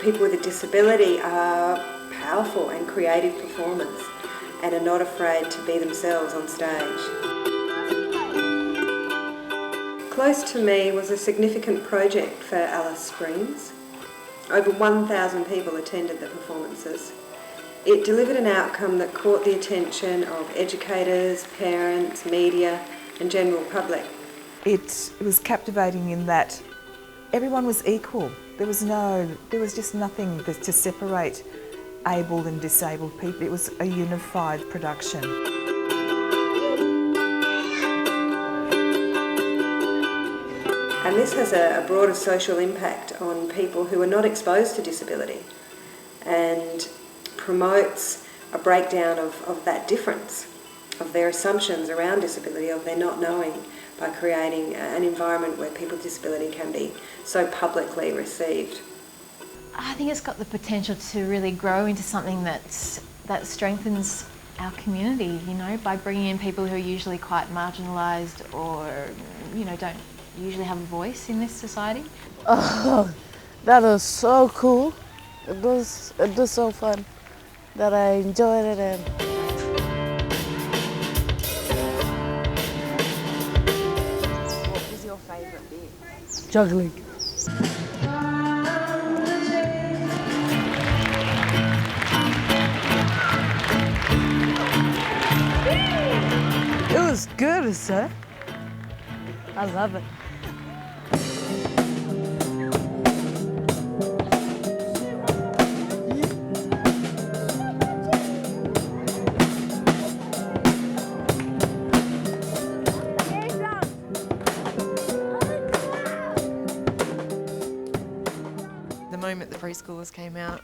people with a disability are powerful and creative performers and are not afraid to be themselves on stage. Close to me was a significant project for Alice Springs. Over 1,000 people attended the performances. It delivered an outcome that caught the attention of educators, parents, media and general public. It was captivating in that everyone was equal. There was just nothing to separate able and disabled people. It was a unified production. And this has a broader social impact on people who are not exposed to disability and promotes a breakdown of that difference, of their assumptions around disability, of their not knowing, by creating an environment where people with disability can be so publicly received. I think it's got the potential to really grow into something that strengthens our community, you know, by bringing in people who are usually quite marginalised or, you know, don't usually have a voice in this society. Oh, that was so cool. It was so fun that I enjoyed it. And what was your favourite bit? juggling. It was good, sir. I love it. The moment the preschoolers came out,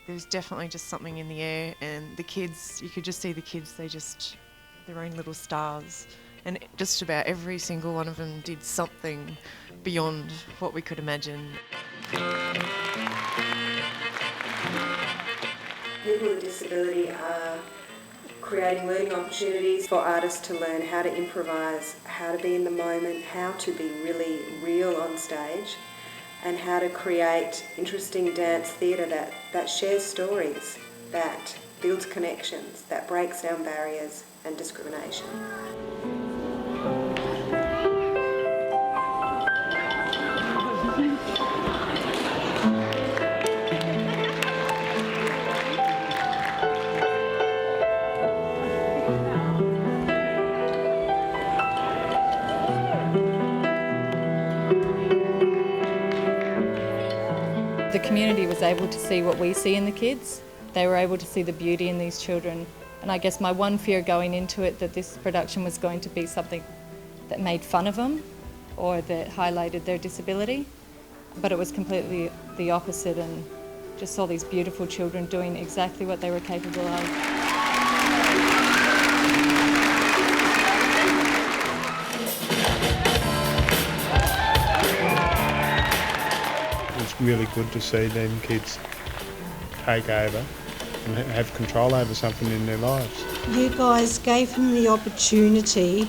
there was definitely just something in the air, and the kids, you could just see the kids, their own little stars, and just about every single one of them did something beyond what we could imagine. People with disability are creating learning opportunities for artists to learn how to improvise, how to be in the moment, how to be really real on stage, and how to create interesting dance theatre that shares stories, that builds connections, that breaks down barriers and discrimination. The community was able to see what we see in the kids. They were able to see the beauty in these children. And I guess my one fear going into it, that this production was going to be something that made fun of them or that highlighted their disability. But it was completely the opposite, and just saw these beautiful children doing exactly what they were capable of. It's really good to see them kids take over and have control over something in their lives. You guys gave him the opportunity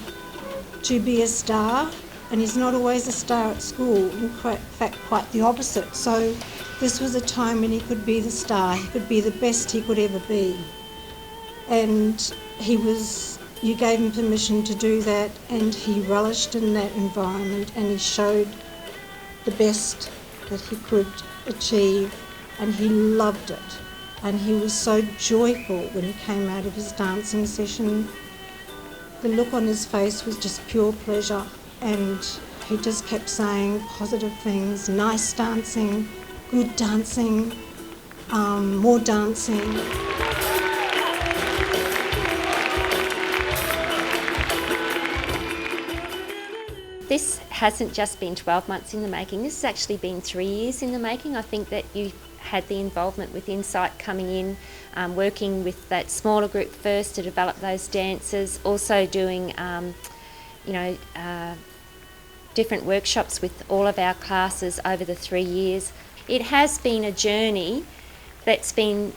to be a star, and he's not always a star at school, in fact quite the opposite. So this was a time when he could be the star, he could be the best he could ever be. And you gave him permission to do that, and he relished in that environment, and he showed the best that he could achieve, and he loved it. And he was so joyful when he came out of his dancing session. The look on his face was just pure pleasure, and he just kept saying positive things: nice dancing, good dancing, more dancing. This hasn't just been 12 months in the making, this has actually been 3 years in the making. I think that you had the involvement with InCite coming in, working with that smaller group first to develop those dances, also doing different workshops with all of our classes over the 3 years. It has been a journey that's been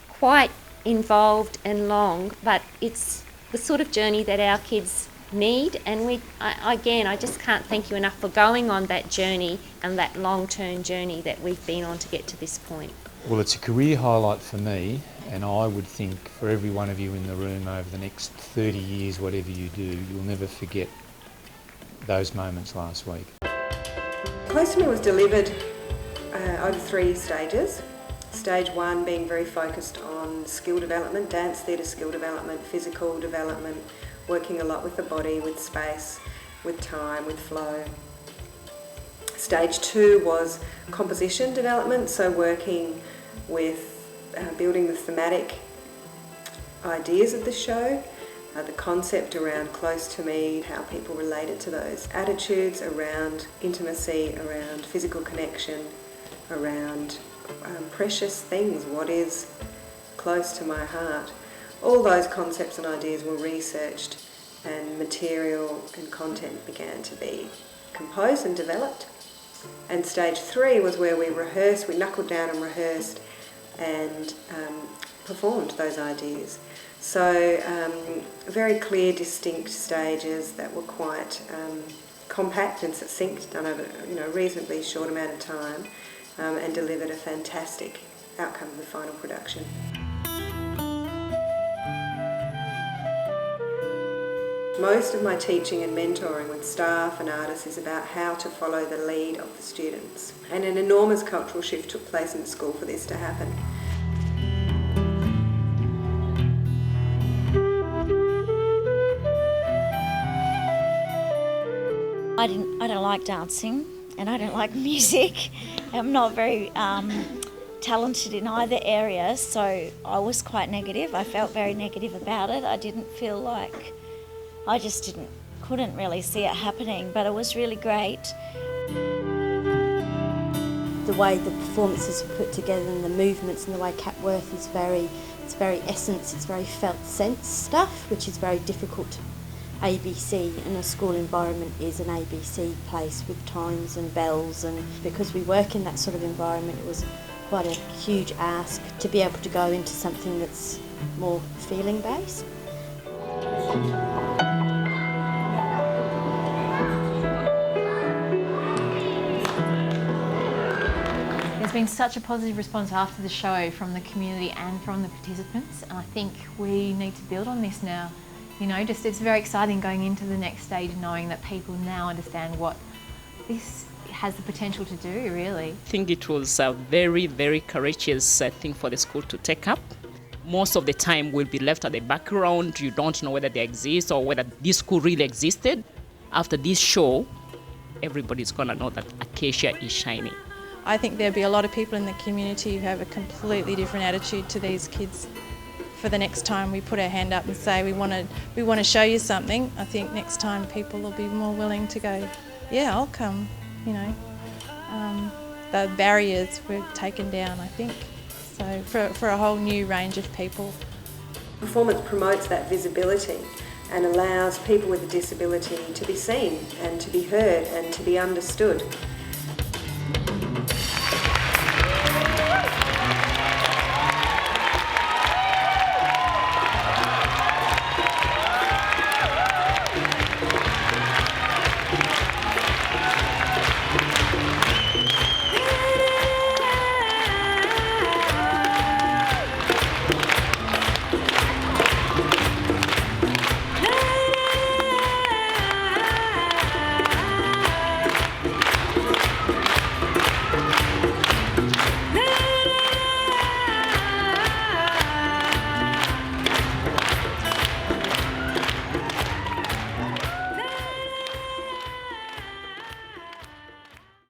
quite involved and long, but it's the sort of journey that our kids need, and I just can't thank you enough for going on that journey and that long-term journey that we've been on to get to this point. Well, it's a career highlight for me, and I would think for every one of you in the room over the next 30 years, whatever you do, you'll never forget those moments last week. Close to Me was delivered over 3 stages. Stage 1 being very focused on skill development, dance, theatre skill development, physical development, working a lot with the body, with space, with time, with flow. Stage 2 was composition development, so working with building the thematic ideas of the show, the concept around Close to Me, how people related to those attitudes around intimacy, around physical connection, around precious things, what is close to my heart. All those concepts and ideas were researched, and material and content began to be composed and developed. And stage 3 was where we rehearsed, we knuckled down and rehearsed and performed those ideas. So very clear, distinct stages that were quite compact and succinct, done over a reasonably short amount of time, and delivered a fantastic outcome of the final production. Most of my teaching and mentoring with staff and artists is about how to follow the lead of the students. And an enormous cultural shift took place in the school for this to happen. I don't like dancing and I don't like music. I'm not very talented in either area, so I was quite negative. I felt very negative about it. I didn't feel like, I just couldn't really see it happening, but it was really great. The way the performances are put together and the movements and the way Capworth is very essence, it's very felt sense stuff, which is very difficult. ABC in a school environment is an ABC place with times and bells, and because we work in that sort of environment, it was quite a huge ask to be able to go into something that's more feeling based. There's been such a positive response after the show from the community and from the participants, and I think we need to build on this now. It's very exciting going into the next stage, knowing that people now understand what this has the potential to do, really. I think it was a very, very courageous thing for the school to take up. Most of the time we'll be left at the background. You don't know whether they exist or whether this school really existed. After this show, everybody's gonna know that Acacia is shining. I think there'll be a lot of people in the community who have a completely different attitude to these kids. For the next time we put our hand up and say we want to show you something, I think next time people will be more willing to go, yeah, I'll come, The barriers were taken down, I think, so for a whole new range of people. Performance promotes that visibility and allows people with a disability to be seen and to be heard and to be understood.